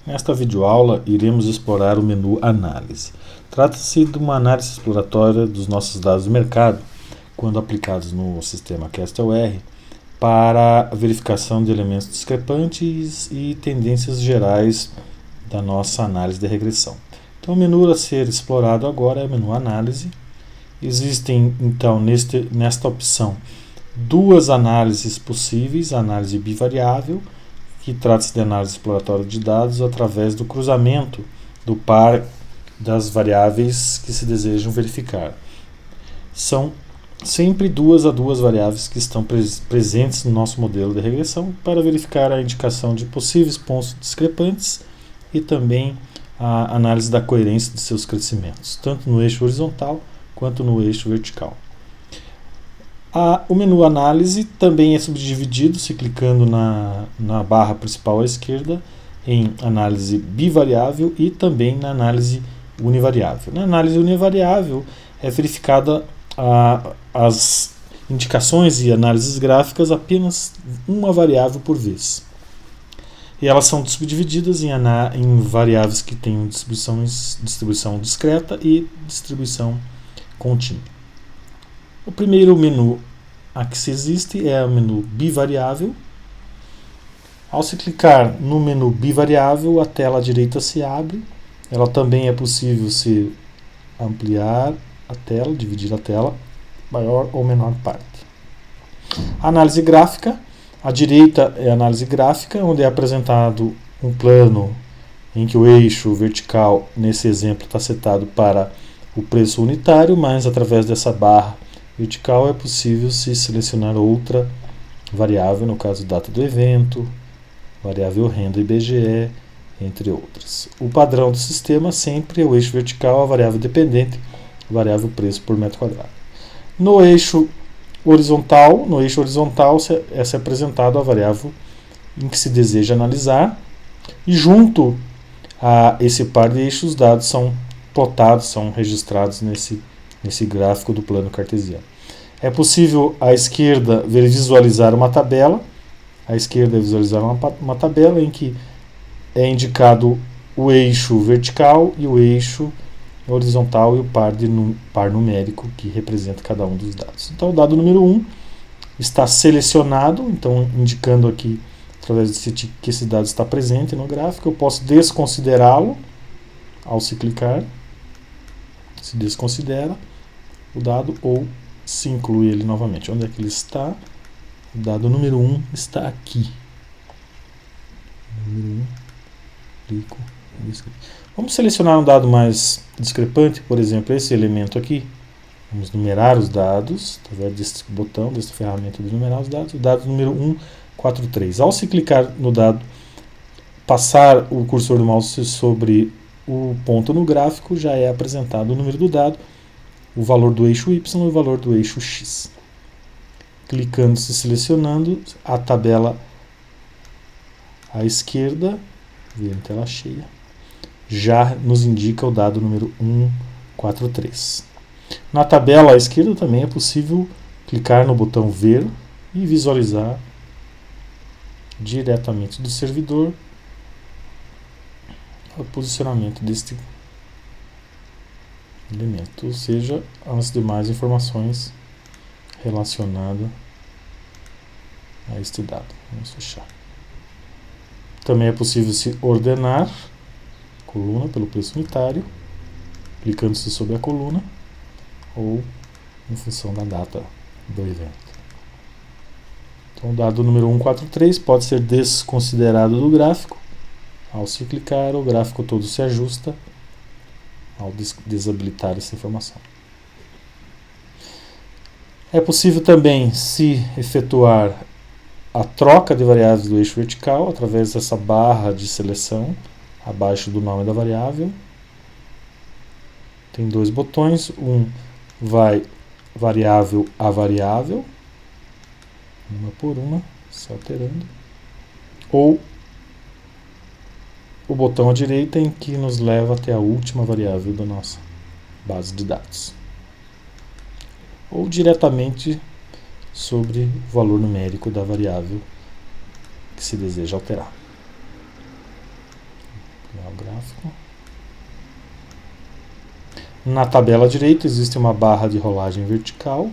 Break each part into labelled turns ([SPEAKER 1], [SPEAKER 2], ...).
[SPEAKER 1] Nesta videoaula, iremos explorar o menu Análise. Trata-se de uma análise exploratória dos nossos dados do mercado, quando aplicados no sistema CastelR, para a verificação de elementos discrepantes e tendências gerais da nossa análise de regressão. Então, o menu a ser explorado agora é o menu Análise. Existem, então, nesta opção, duas análises possíveis: a análise bivariável, que trata-se de análise exploratória de dados através do cruzamento do par das variáveis que se desejam verificar. São sempre duas variáveis que estão presentes no nosso modelo de regressão para verificar a indicação de possíveis pontos discrepantes e também a análise da coerência de seus crescimentos, tanto no eixo horizontal quanto no eixo vertical. O menu Análise também é subdividido, se clicando na barra principal à esquerda, em análise bivariável e também na análise univariável. Na análise univariável é verificada as indicações e análises gráficas apenas uma variável por vez. E elas são subdivididas em variáveis que têm distribuição discreta e distribuição contínua. O primeiro menu a que se existe é o menu bivariável. Ao se clicar no menu bivariável, a tela à direita se abre. Ela também é possível se ampliar a tela, dividir a tela, maior ou menor parte. A análise gráfica, à direita é a análise gráfica, onde é apresentado um plano em que o eixo vertical, nesse exemplo, está setado para o preço unitário, mas através dessa barra vertical é possível se selecionar outra variável, no caso data do evento, variável renda IBGE, entre outras. O padrão do sistema sempre é o eixo vertical, a variável dependente, a variável preço por metro quadrado. No eixo horizontal é apresentada a variável em que se deseja analisar, e junto a esse par de eixos, os dados são plotados, são registrados nesse gráfico do plano cartesiano. É possível à esquerda visualizar uma tabela. À esquerda é visualizar uma tabela em que é indicado o eixo vertical e o eixo horizontal e o par numérico que representa cada um dos dados. Então, o dado número 1 está selecionado, então indicando aqui, através desse tique, que esse dado está presente no gráfico. Eu posso desconsiderá-lo ao se clicar. Se desconsidera o dado ou se inclui ele novamente. Onde é que ele está? O dado número 1 está aqui. Número 1. Clico. Vamos selecionar um dado mais discrepante, por exemplo, esse elemento aqui. Vamos numerar os dados, através desse botão, dessa ferramenta de numerar os dados. O dado número 143. Ao se clicar no dado, passar o cursor do mouse sobre o ponto no gráfico, já é apresentado o número do dado, o valor do eixo Y e o valor do eixo X. Clicando-se e selecionando, a tabela à esquerda, em tela cheia, já nos indica o dado número 143. Na tabela à esquerda também é possível clicar no botão Ver e visualizar diretamente do servidor o posicionamento deste elemento, ou seja, as demais informações relacionadas a este dado. Vamos fechar. Também é possível se ordenar a coluna pelo preço unitário, clicando-se sobre a coluna ou em função da data do evento. Então, o dado número 143 pode ser desconsiderado do gráfico. Ao se clicar, o gráfico todo se ajusta ao desabilitar essa informação. É possível também se efetuar a troca de variáveis do eixo vertical através dessa barra de seleção abaixo do nome da variável. Tem dois botões, um vai variável a variável, uma por uma, se alterando, ou o botão à direita em que nos leva até a última variável da nossa base de dados, ou diretamente sobre o valor numérico da variável que se deseja alterar. o gráfico. Na tabela direita existe uma barra de rolagem vertical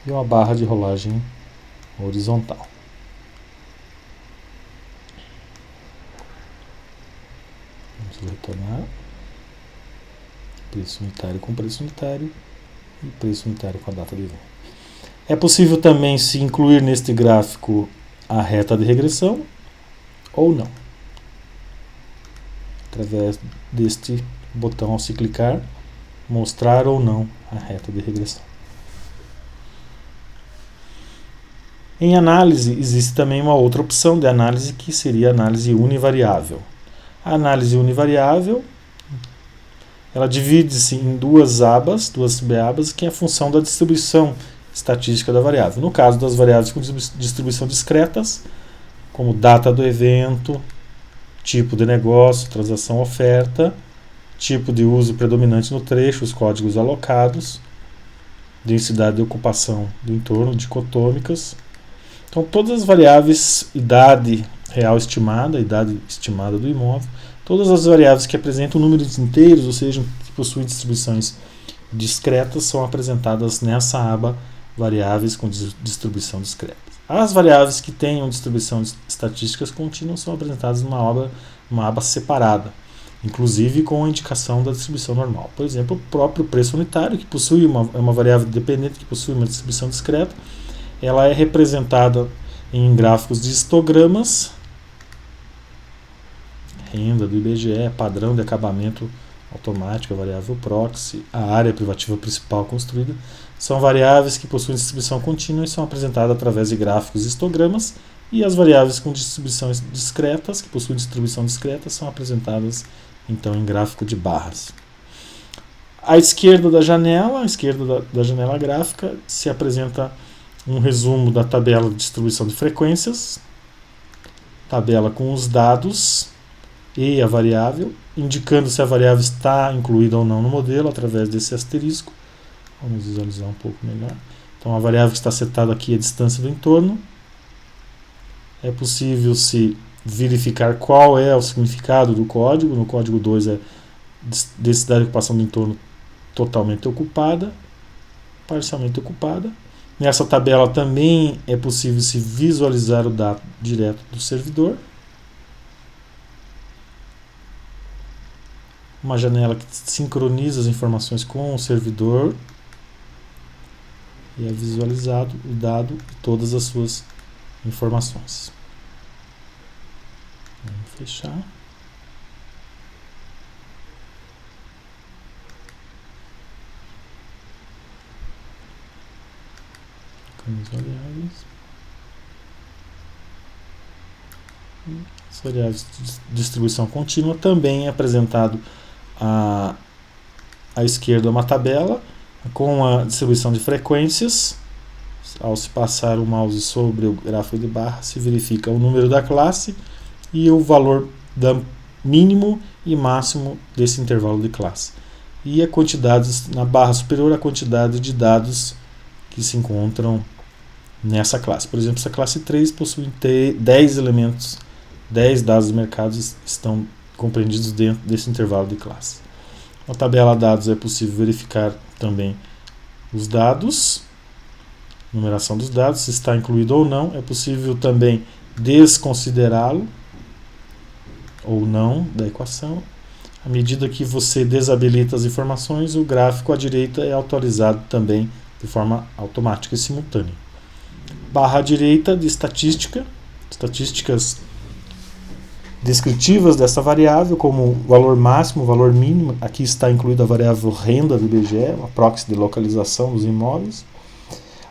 [SPEAKER 1] e uma barra de rolagem horizontal. Vamos retornar. Preço unitário com preço unitário e preço unitário com a data de venda. É possível também se incluir neste gráfico a reta de regressão ou não. Através deste botão, ao se clicar, mostrar ou não a reta de regressão. Em análise, existe também uma outra opção de análise que seria a análise univariável. A análise univariável, ela divide-se em duas abas, duas subabas, que é a função da distribuição estatística da variável. No caso das variáveis com distribuição discretas, como data do evento, tipo de negócio, transação oferta, tipo de uso predominante no trecho, os códigos alocados, densidade de ocupação do entorno, dicotômicas. Então, todas as variáveis, idade real estimada, idade estimada do imóvel, todas as variáveis que apresentam números inteiros, ou seja, que possuem distribuições discretas, são apresentadas nessa aba variáveis com distribuição discreta. As variáveis que tenham distribuição de estatísticas contínuas são apresentadas numa aba separada, inclusive com a indicação da distribuição normal. Por exemplo, o próprio preço unitário, que possui uma variável dependente que possui uma distribuição discreta, ela é representada em gráficos de histogramas, renda do IBGE, padrão de acabamento automático, a variável proxy, a área privativa principal construída, são variáveis que possuem distribuição contínua e são apresentadas através de gráficos e histogramas, e as variáveis com distribuições discretas, que possuem distribuição discreta, são apresentadas então em gráfico de barras. À esquerda da janela gráfica, se apresenta um resumo da tabela de distribuição de frequências, tabela com os dados e a variável, indicando se a variável está incluída ou não no modelo através desse asterisco. Vamos visualizar um pouco melhor. Então, a variável que está setada aqui é a distância do entorno. É possível se verificar qual é o significado do código. No código 2 é densidade de ocupação do entorno totalmente ocupada, parcialmente ocupada. Nessa tabela também é possível se visualizar o dado direto do servidor. Uma janela que sincroniza as informações com o servidor e é visualizado o dado e todas as suas informações. Vamos fechar. As variáveis de distribuição contínua também é apresentado à esquerda uma tabela com a distribuição de frequências. Ao se passar o mouse sobre o gráfico de barra, se verifica o número da classe e o valor mínimo e máximo desse intervalo de classe. E a quantidade, na barra superior, a quantidade de dados que se encontram nessa classe. Por exemplo, essa classe 3 possui 10 elementos, 10 dados de mercado estão compreendidos dentro desse intervalo de classe. Na tabela dados é possível verificar também os dados, numeração dos dados, se está incluído ou não. É possível também desconsiderá-lo ou não da equação. À medida que você desabilita as informações, o gráfico à direita é atualizado também de forma automática e simultânea. Barra à direita de estatísticas descritivas dessa variável, como valor máximo, valor mínimo. Aqui está incluída a variável renda do IBGE, uma proxy de localização dos imóveis.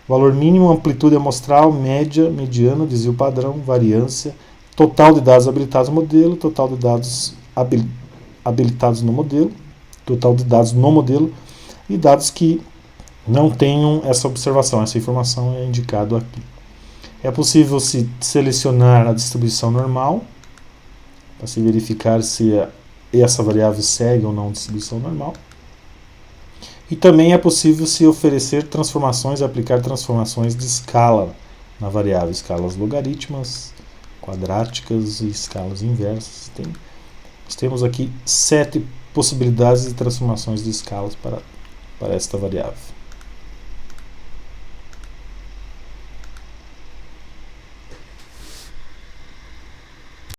[SPEAKER 1] Valor mínimo, amplitude amostral, média, mediana, desvio padrão, variância, total de dados habilitados no modelo, total de dados habilitados no modelo, total de dados no modelo e dados que não tenham essa observação, essa informação é indicado aqui. É possível se selecionar a distribuição normal, para se verificar se essa variável segue ou não a distribuição normal. E também é possível se oferecer transformações, aplicar transformações de escala na variável, escalas logarítmicas quadráticas e escalas inversas. Nós temos aqui 7 possibilidades de transformações de escalas para esta variável.